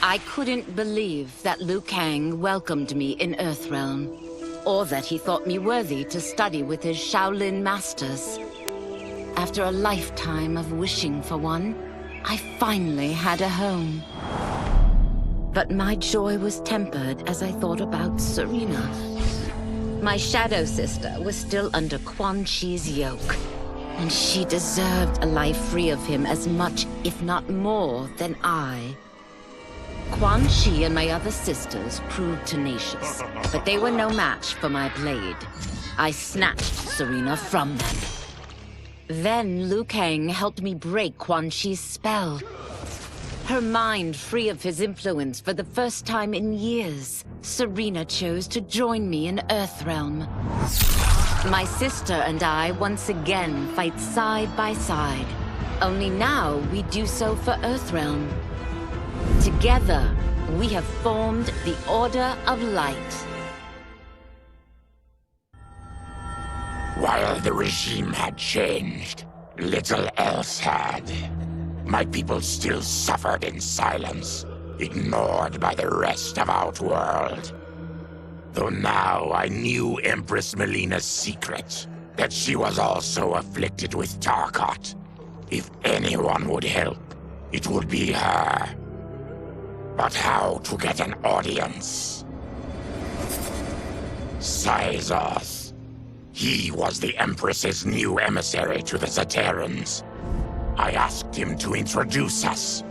I couldn't believe that Liu Kang welcomed me in Earthrealm, or that he thought me worthy to study with his Shaolin masters. After a lifetime of wishing for one, I finally had a home. But my joy was tempered as I thought about Serena. My shadow sister was still under Quan Chi's yoke, and she deserved a life free of him as much, if not more, than I. Quan Chi and my other sisters proved tenacious, but they were no match for my blade. I snatched Serena from them. Then Liu Kang helped me break Quan Chi's spell. Her mind free of his influence for the first time in years, Serena chose to join me in Earthrealm. My sister and I once again fight side by side. Only now we do so for Earthrealm. Together, we have formed the Order of Light. While the regime had changed, little else had. My people still suffered in silence, ignored by the rest of Outworld. Though now I knew Empress Mileena's secret, that she was also afflicted with Tarkat. If anyone would help, it would be her. But how to get an audience? Syzoth. He was the Empress's new emissary to the Zaterrans. I asked him to introduce us.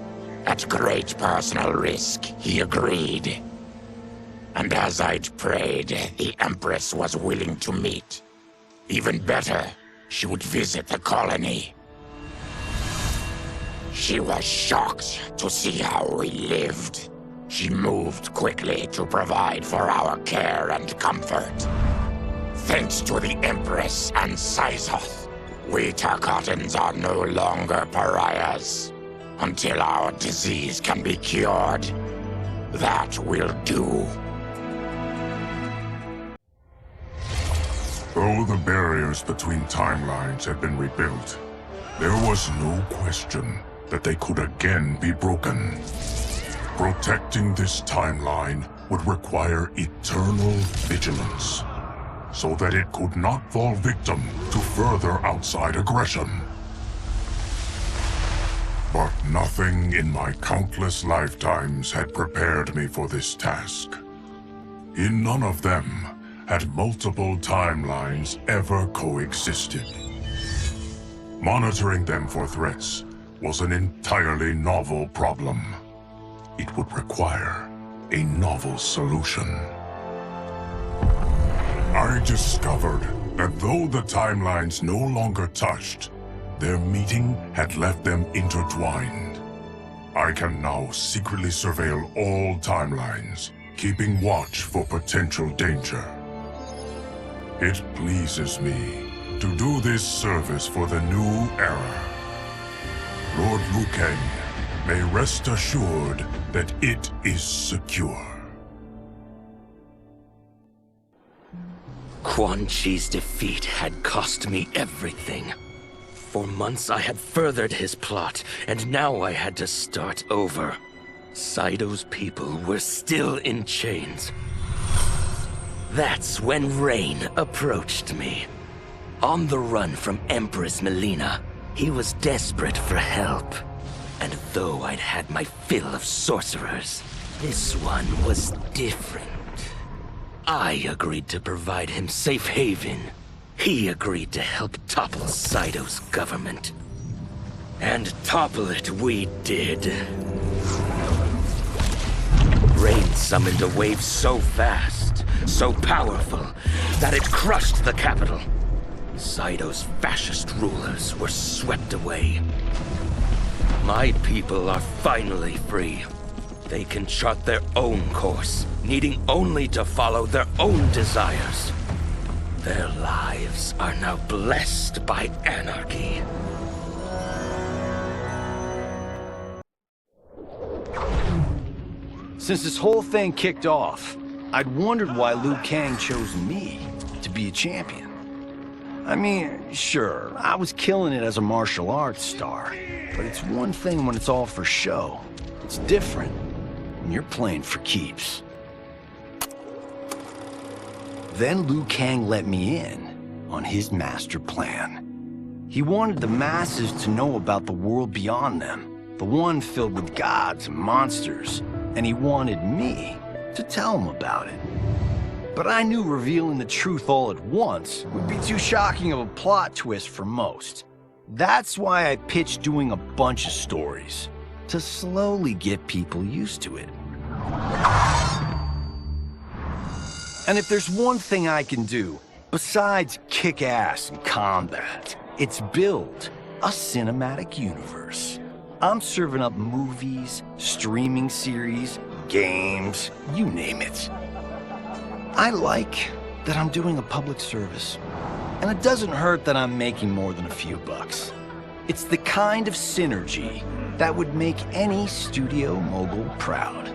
At great personal risk, he agreed. And as I'd prayed, the Empress was willing to meet. Even better, she would visit the colony. She was shocked to see how we lived. She moved quickly to provide for our care and comfort. Thanks to the Empress and Syzoth, we Tarkatans are no longer pariahs. Until our disease can be cured, that will do. Though the barriers between timelines had been rebuilt, there was no question that they could again be broken. Protecting this timeline would require eternal vigilance, so that it could not fall victim to further outside aggression. But nothing in my countless lifetimes had prepared me for this task. In none of them had multiple timelines ever coexisted. Monitoring them for threats was an entirely novel problem. It would require a novel solution. I discovered that though the timelines no longer touched, their meeting had left them intertwined. I can now secretly surveil all timelines, keeping watch for potential danger. It pleases me to do this service for the new era. Lord Liu Kang may rest assured that it is secure. Quan Chi's defeat had cost me everything. For months I had furthered his plot, and now I had to start over. Saito's people were still in chains. That's when Rain approached me. On the run from Empress Mileena, he was desperate for help. And though I'd had my fill of sorcerers, this one was different. I agreed to provide him safe haven. He agreed to help topple Saito's government. And topple it we did. Rain summoned a wave so fast, so powerful, that it crushed the capital. Saito's fascist rulers were swept away. My people are finally free. They can chart their own course, needing only to follow their own desires. Their lives are now blessed by anarchy. Since this whole thing kicked off, I'd wondered why Liu Kang chose me to be a champion. I mean, sure, I was killing it as a martial arts star, but it's one thing when it's all for show. It's different and you're playing for keeps. Then Liu Kang let me in on his master plan. He wanted the masses to know about the world beyond them, the one filled with gods and monsters, and he wanted me to tell them about it. But I knew revealing the truth all at once would be too shocking of a plot twist for most. That's why I pitched doing a bunch of stories, to slowly get people used to it. And if there's one thing I can do, besides kick ass in combat, it's build a cinematic universe. I'm serving up movies, streaming series, games, you name it. I like that I'm doing a public service. And it doesn't hurt that I'm making more than a few bucks. It's the kind of synergy that would make any studio mogul proud.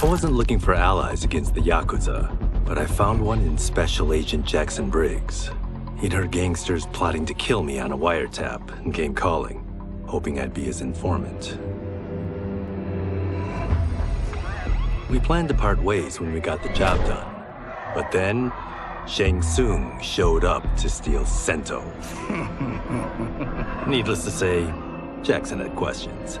I wasn't looking for allies against the Yakuza, but I found one in Special Agent Jackson Briggs. He'd heard gangsters plotting to kill me on a wiretap and came calling, hoping I'd be his informant. We planned to part ways when we got the job done, but then Shang Tsung showed up to steal Sento. Needless to say, Jackson had questions.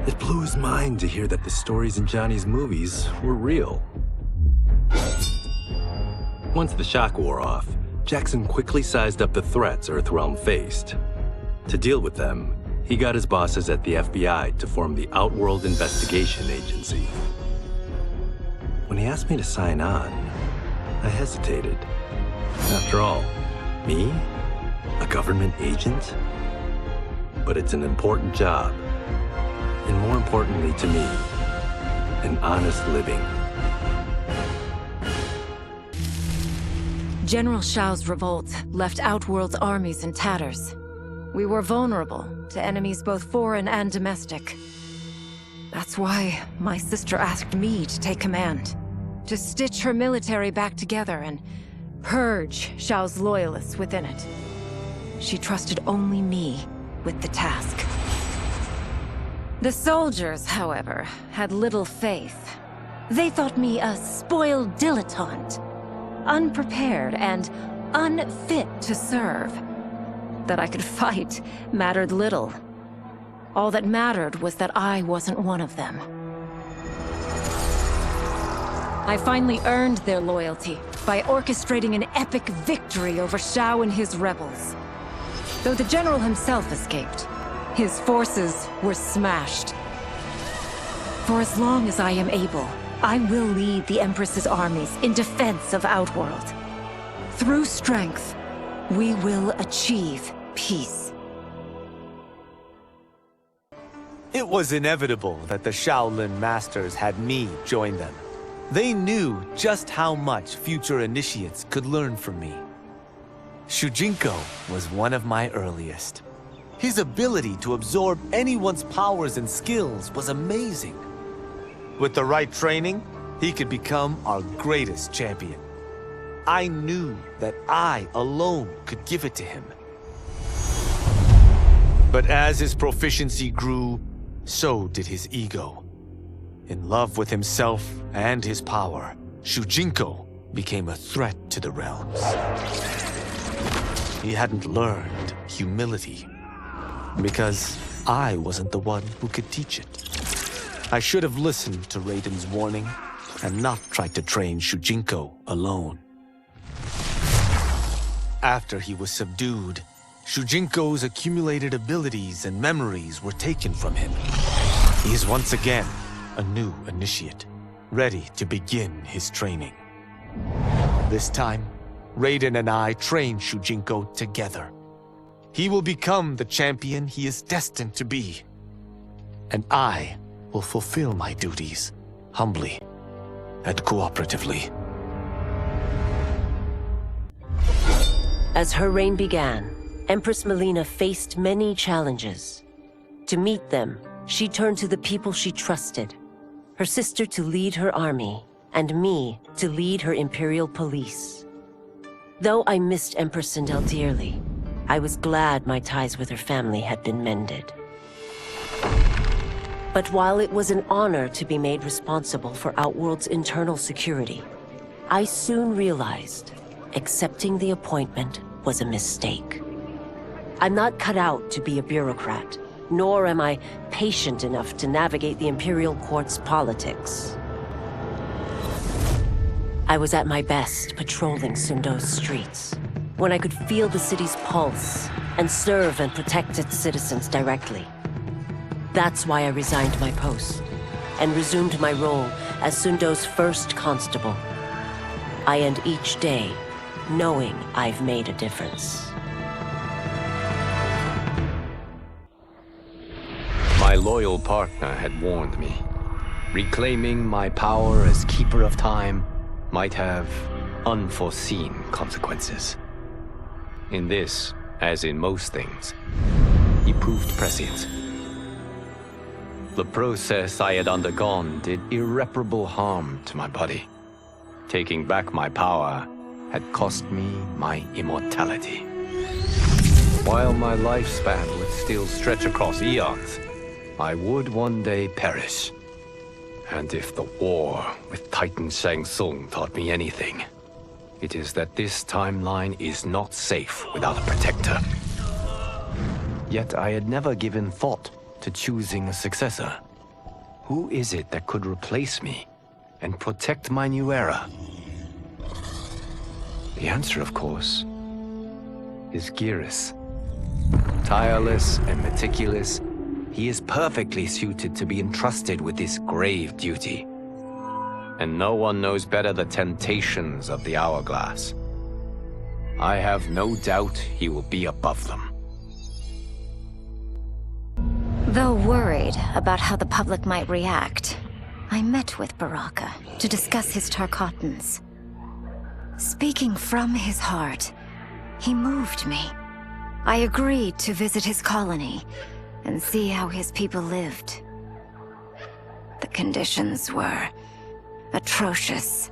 It blew his mind to hear that the stories in Johnny's movies were real. Once the shock wore off, Jackson quickly sized up the threats Earthrealm faced. To deal with them, he got his bosses at the FBI to form the Outworld Investigation Agency. When he asked me to sign on, I hesitated. After all, me? A government agent? But it's an important job. And more importantly to me, an honest living. General Shao's revolt left Outworld's armies in tatters. We were vulnerable to enemies both foreign and domestic. That's why my sister asked me to take command, to stitch her military back together and purge Shao's loyalists within it. She trusted only me with the task. The soldiers, however, had little faith. They thought me a spoiled dilettante, unprepared and unfit to serve. That I could fight mattered little. All that mattered was that I wasn't one of them. I finally earned their loyalty by orchestrating an epic victory over Shao and his rebels. Though the general himself escaped, his forces were smashed. For as long as I am able, I will lead the Empress's armies in defense of Outworld. Through strength, we will achieve peace. It was inevitable that the Shaolin Masters had me join them. They knew just how much future initiates could learn from me. Shujinko was one of my earliest. His ability to absorb anyone's powers and skills was amazing. With the right training, he could become our greatest champion. I knew that I alone could give it to him. But as his proficiency grew, so did his ego. In love with himself and his power, Shujinko became a threat to the realms. He hadn't learned humility, because I wasn't the one who could teach it. I should have listened to Raiden's warning and not tried to train Shujinko alone. After he was subdued, Shujinko's accumulated abilities and memories were taken from him. He is once again a new initiate, ready to begin his training. This time, Raiden and I train Shujinko together. He will become the champion he is destined to be. And I will fulfill my duties, humbly and cooperatively. As her reign began, Empress Mileena faced many challenges. To meet them, she turned to the people she trusted. Her sister to lead her army, and me to lead her Imperial police. Though I missed Empress Sindel dearly, I was glad my ties with her family had been mended. But while it was an honor to be made responsible for Outworld's internal security, I soon realized accepting the appointment was a mistake. I'm not cut out to be a bureaucrat, nor am I patient enough to navigate the Imperial Court's politics. I was at my best patrolling Sundo's streets, when I could feel the city's pulse and serve and protect its citizens directly. That's why I resigned my post and resumed my role as Sundo's first constable. I end each day knowing I've made a difference. My loyal partner had warned me. Reclaiming my power as Keeper of Time might have unforeseen consequences. In this, as in most things, he proved prescient. The process I had undergone did irreparable harm to my body. Taking back my power had cost me my immortality. While my lifespan would still stretch across eons, I would one day perish. And if the war with Titan Shang taught me anything, it is that this timeline is not safe without a protector. Yet I had never given thought to choosing a successor. Who is it that could replace me and protect my new era? The answer, of course, is Geras. Tireless and meticulous, he is perfectly suited to be entrusted with this grave duty. And no one knows better the temptations of the hourglass. I have no doubt he will be above them. Though worried about how the public might react, I met with Baraka to discuss his Tarkatans. Speaking from his heart, he moved me. I agreed to visit his colony and see how his people lived. The conditions were atrocious.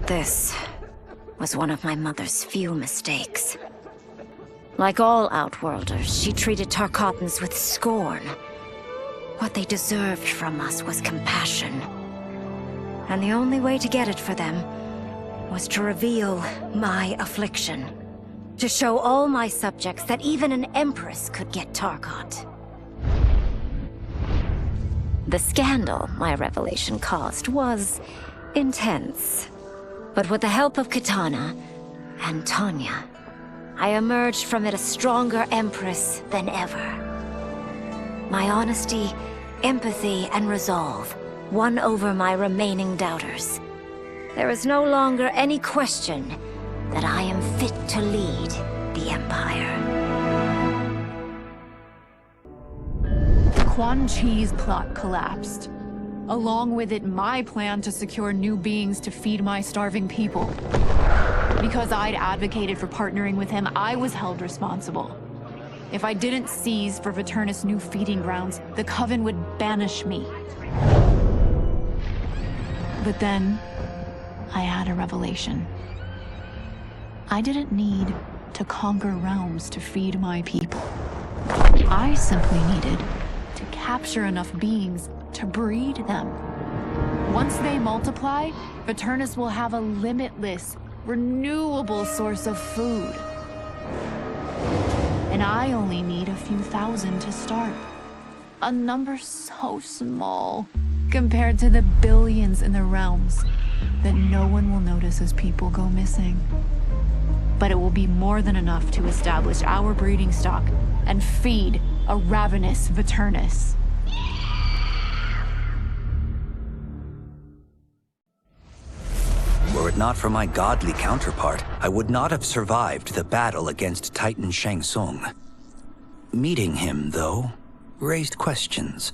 This was one of my mother's few mistakes. Like all Outworlders, she treated Tarkatans with scorn. What they deserved from us was compassion. And the only way to get it for them was to reveal my affliction. To show all my subjects that even an empress could get Tarkat. The scandal my revelation caused was intense. But with the help of Kitana and Tanya, I emerged from it a stronger empress than ever. My honesty, empathy, and resolve won over my remaining doubters. There is no longer any question that I am fit to lead the Empire. Quan Chi's plot collapsed. Along with it, my plan to secure new beings to feed my starving people. Because I'd advocated for partnering with him, I was held responsible. If I didn't seize for Viternus' new feeding grounds, the Coven would banish me. But then, I had a revelation. I didn't need to conquer realms to feed my people. I simply needed to capture enough beings to breed them. Once they multiply, Viternus will have a limitless, renewable source of food. And I only need a few thousand to start. A number so small compared to the billions in the realms that no one will notice as people go missing. But it will be more than enough to establish our breeding stock and feed a ravenous Viternus. Were it not for my godly counterpart, I would not have survived the battle against Titan Shang Tsung. Meeting him, though, raised questions.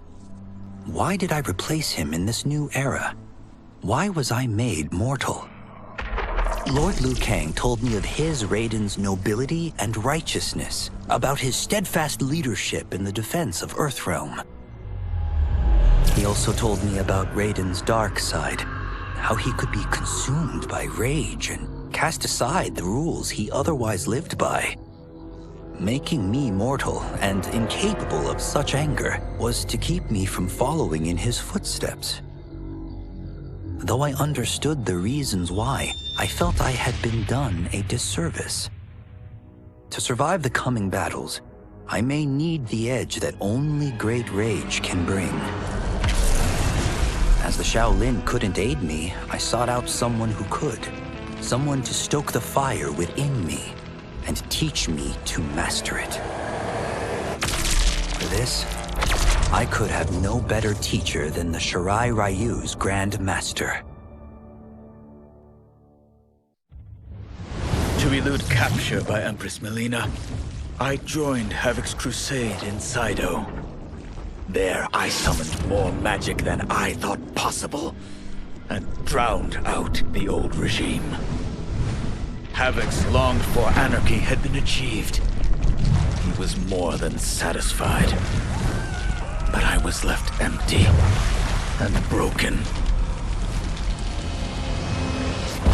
Why did I replace him in this new era? Why was I made mortal? Lord Liu Kang told me of his Raiden's nobility and righteousness, about his steadfast leadership in the defense of Earthrealm. He also told me about Raiden's dark side, how he could be consumed by rage and cast aside the rules he otherwise lived by. Making me mortal and incapable of such anger was to keep me from following in his footsteps. Though I understood the reasons why, I felt I had been done a disservice. To survive the coming battles, I may need the edge that only great rage can bring. As the Shaolin couldn't aid me, I sought out someone who could. Someone to stoke the fire within me and teach me to master it. For this, I could have no better teacher than the Shirai Ryu's Grand Master. To elude capture by Empress Mileena, I joined Havik's crusade in Saido. There, I summoned more magic than I thought possible, and drowned out the old regime. Havik's longed-for anarchy had been achieved. He was more than satisfied. But I was left empty and broken.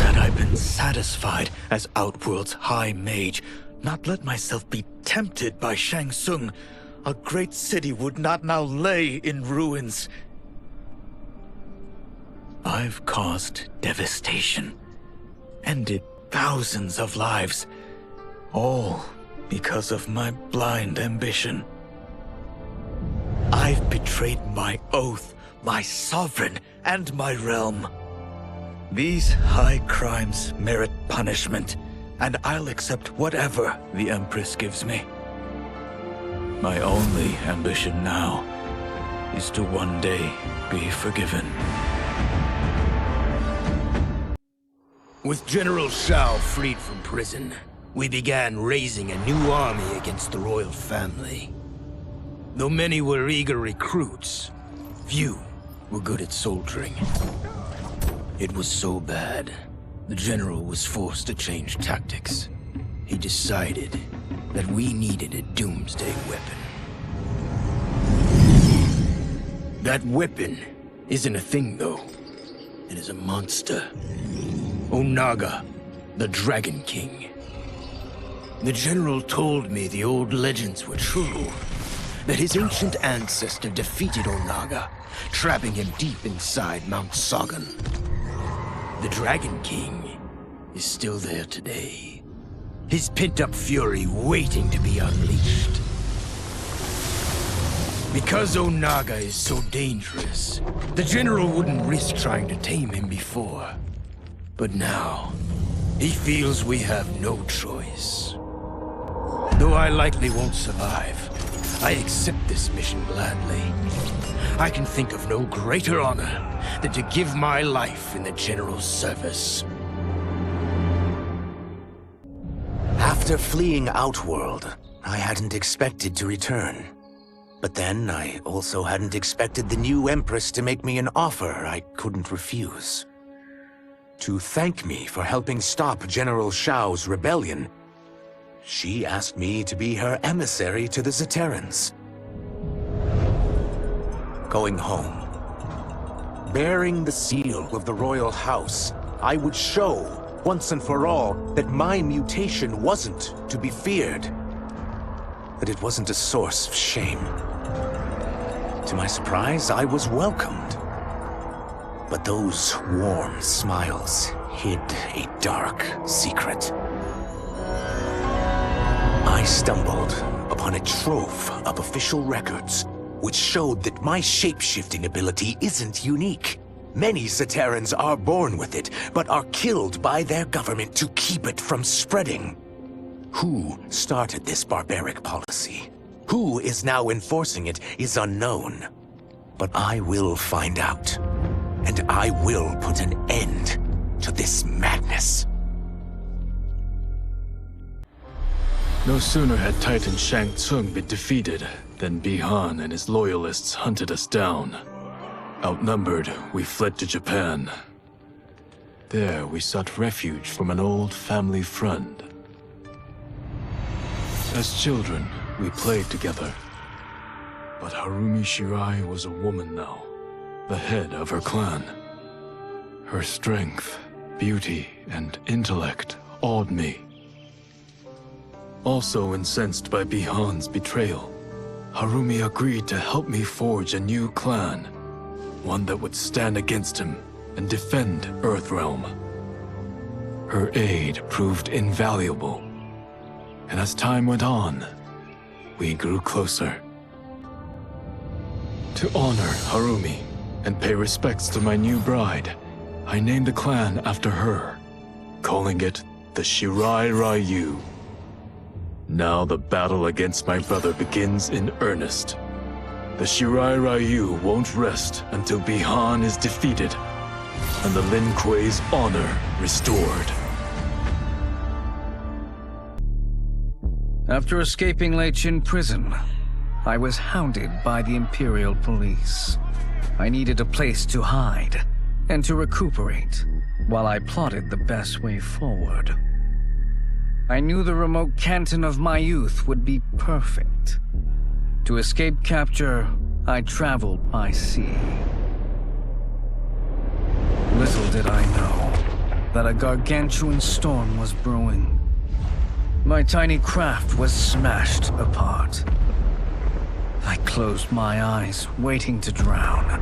Had I been satisfied as Outworld's High Mage, not let myself be tempted by Shang Tsung, a great city would not now lay in ruins. I've caused devastation, ended thousands of lives, all because of my blind ambition. I've betrayed my oath, my sovereign, and my realm. These high crimes merit punishment, and I'll accept whatever the Empress gives me. My only ambition now is to one day be forgiven. With General Shao freed from prison, we began raising a new army against the royal family. Though many were eager recruits, few were good at soldiering. It was so bad, the general was forced to change tactics. He decided that we needed a doomsday weapon. That weapon isn't a thing, though. It is a monster. Onaga, the Dragon King. The general told me the old legends were true, that his ancient ancestor defeated Onaga, trapping him deep inside Mount Sagan. The Dragon King is still there today, his pent-up fury waiting to be unleashed. Because Onaga is so dangerous, the general wouldn't risk trying to tame him before. But now, he feels we have no choice. Though I likely won't survive, I accept this mission gladly. I can think of no greater honor than to give my life in the general's service. After fleeing Outworld, I hadn't expected to return. But then, I also hadn't expected the new Empress to make me an offer I couldn't refuse. To thank me for helping stop General Shao's rebellion, she asked me to be her emissary to the Zaterrans. Going home, bearing the seal of the royal house, I would show, once and for all, that my mutation wasn't to be feared. That it wasn't a source of shame. To my surprise, I was welcomed. But those warm smiles hid a dark secret. I stumbled upon a trove of official records, which showed that my shape-shifting ability isn't unique. Many Zaterrans are born with it, but are killed by their government to keep it from spreading. Who started this barbaric policy? Who is now enforcing it is unknown. But I will find out. And I will put an end to this madness. No sooner had Titan Shang Tsung been defeated than Bihan and his loyalists hunted us down. Outnumbered, we fled to Japan. There, we sought refuge from an old family friend. As children, we played together. But Harumi Shirai was a woman now, the head of her clan. Her strength, beauty and intellect awed me. Also incensed by Bihan's betrayal, Harumi agreed to help me forge a new clan, one that would stand against him and defend Earthrealm. Her aid proved invaluable, and as time went on, we grew closer. To honor Harumi and pay respects to my new bride, I named the clan after her, calling it the Shirai Ryu. Now the battle against my brother begins in earnest. The Shirai Ryu won't rest until Bihan is defeated and the Lin Kuei's honor restored. After escaping Lei Chin prison, I was hounded by the Imperial Police. I needed a place to hide and to recuperate while I plotted the best way forward. I knew the remote canton of my youth would be perfect. To escape capture, I traveled by sea. Little did I know that a gargantuan storm was brewing. My tiny craft was smashed apart. I closed my eyes, waiting to drown,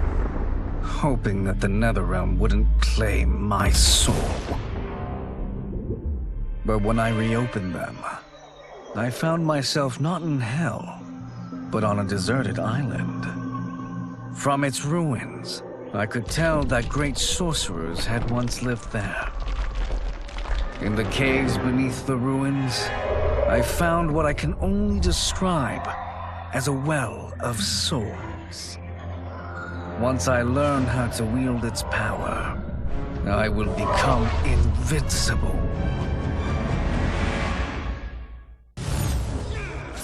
hoping that the Netherrealm wouldn't claim my soul. But when I reopened them, I found myself not in hell, but on a deserted island. From its ruins, I could tell that great sorcerers had once lived there. In the caves beneath the ruins, I found what I can only describe as a well of souls. Once I learn how to wield its power, I will become invincible.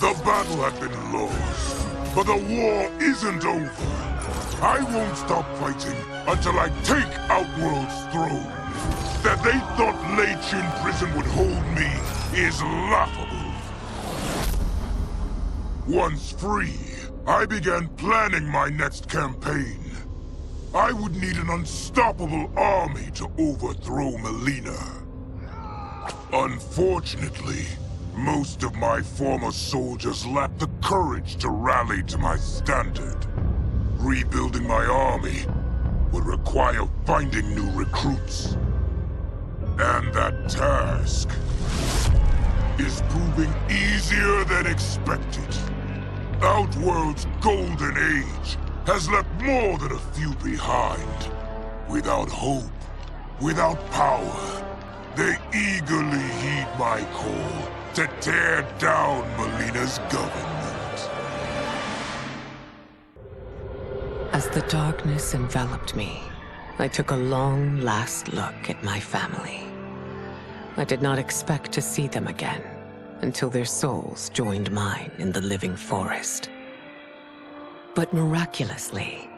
The battle had been lost, but the war isn't over. I won't stop fighting until I take Outworld's throne. That they thought Lei Chin prison would hold me is laughable. Once free, I began planning my next campaign. I would need an unstoppable army to overthrow Mileena. Unfortunately, most of my former soldiers lacked the courage to rally to my standard. Rebuilding my army would require finding new recruits. And that task is proving easier than expected. Outworld's golden age has left more than a few behind. Without hope, without power, they eagerly heed my call to tear down Mileena's government. As the darkness enveloped me, I took a long last look at my family. I did not expect to see them again until their souls joined mine in the living forest. But miraculously,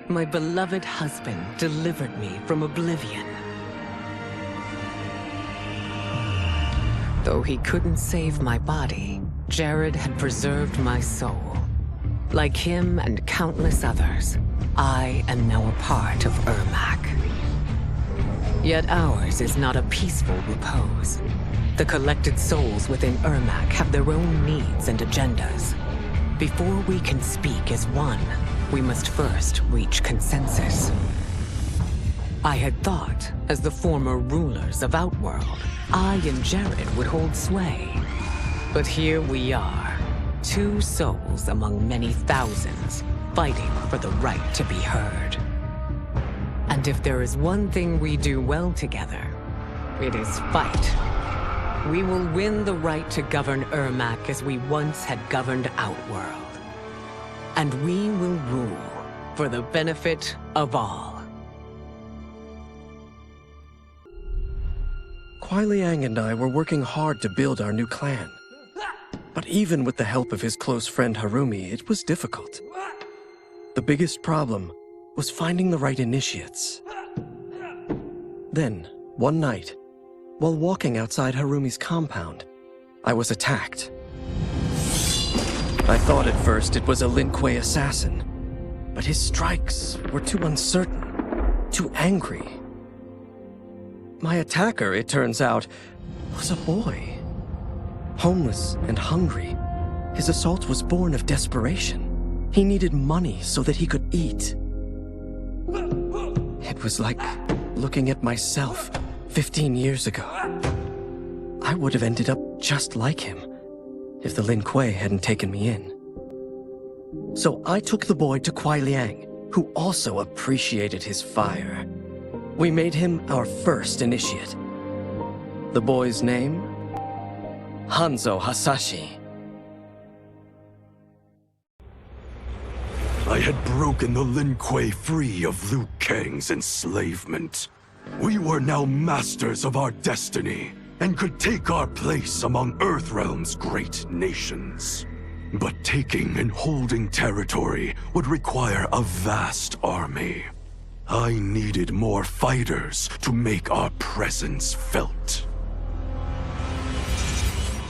my beloved husband delivered me from oblivion. Though he couldn't save my body, Jared had preserved my soul. Like him and countless others, I am now a part of Ermac. Yet ours is not a peaceful repose. The collected souls within Ermac have their own needs and agendas. Before we can speak as one, we must first reach consensus. I had thought, as the former rulers of Outworld, I and Jared would hold sway. But here we are, two souls among many thousands, fighting for the right to be heard. And if there is one thing we do well together, it is fight. We will win the right to govern Ermac as we once had governed Outworld. And we will rule for the benefit of all. Kuai Liang and I were working hard to build our new clan. But even with the help of his close friend Harumi, it was difficult. The biggest problem was finding the right initiates. Then, one night, while walking outside Harumi's compound, I was attacked. I thought at first it was a Lin Kuei assassin, but his strikes were too uncertain, too angry. My attacker, it turns out, was a boy. Homeless and hungry. His assault was born of desperation. He needed money so that he could eat. It was like looking at myself 15 years ago. I would have ended up just like him if the Lin Kuei hadn't taken me in. So I took the boy to Kuai Liang, who also appreciated his fire. We made him our first initiate. The boy's name? Hanzo Hasashi. I had broken the Lin Kuei free of Liu Kang's enslavement. We were now masters of our destiny, and could take our place among Earthrealm's great nations. But taking and holding territory would require a vast army. I needed more fighters to make our presence felt.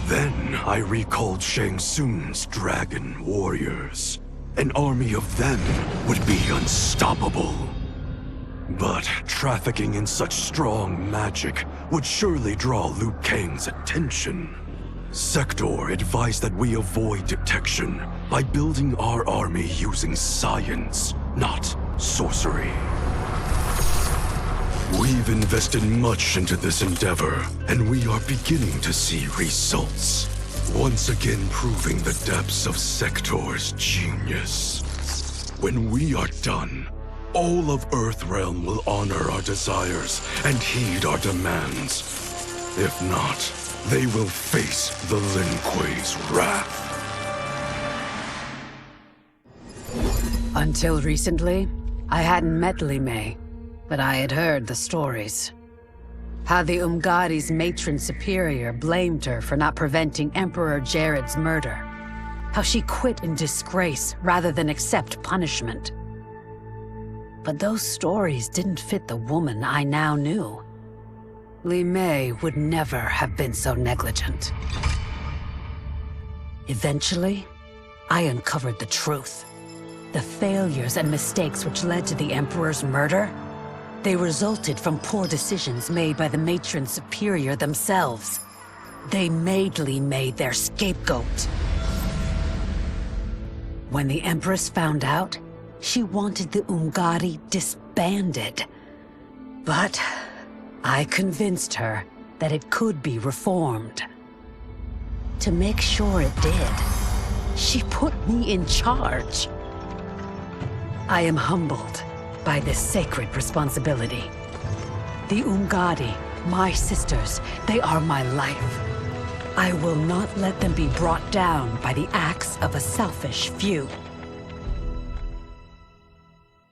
Then I recalled Shang Tsung's dragon warriors. An army of them would be unstoppable. But trafficking in such strong magic would surely draw Liu Kang's attention. Sector advised that we avoid detection by building our army using science, not sorcery. We've invested much into this endeavor, and we are beginning to see results. Once again proving the depths of Sector's genius. When we are done, all of Earthrealm will honor our desires and heed our demands. If not, they will face the Lin Kuei's wrath. Until recently, I hadn't met Li Mei, but I had heard the stories. How the Umgadi's matron superior blamed her for not preventing Emperor Jared's murder. How she quit in disgrace rather than accept punishment. But those stories didn't fit the woman I now knew. Li Mei would never have been so negligent. Eventually, I uncovered the truth. The failures and mistakes which led to the Emperor's murder, they resulted from poor decisions made by the matron superior themselves. They made Li Mei their scapegoat. When the Empress found out, she wanted the Umgadi disbanded. But I convinced her that it could be reformed. To make sure it did, she put me in charge. I am humbled by this sacred responsibility. The Umgadi, my sisters, they are my life. I will not let them be brought down by the acts of a selfish few.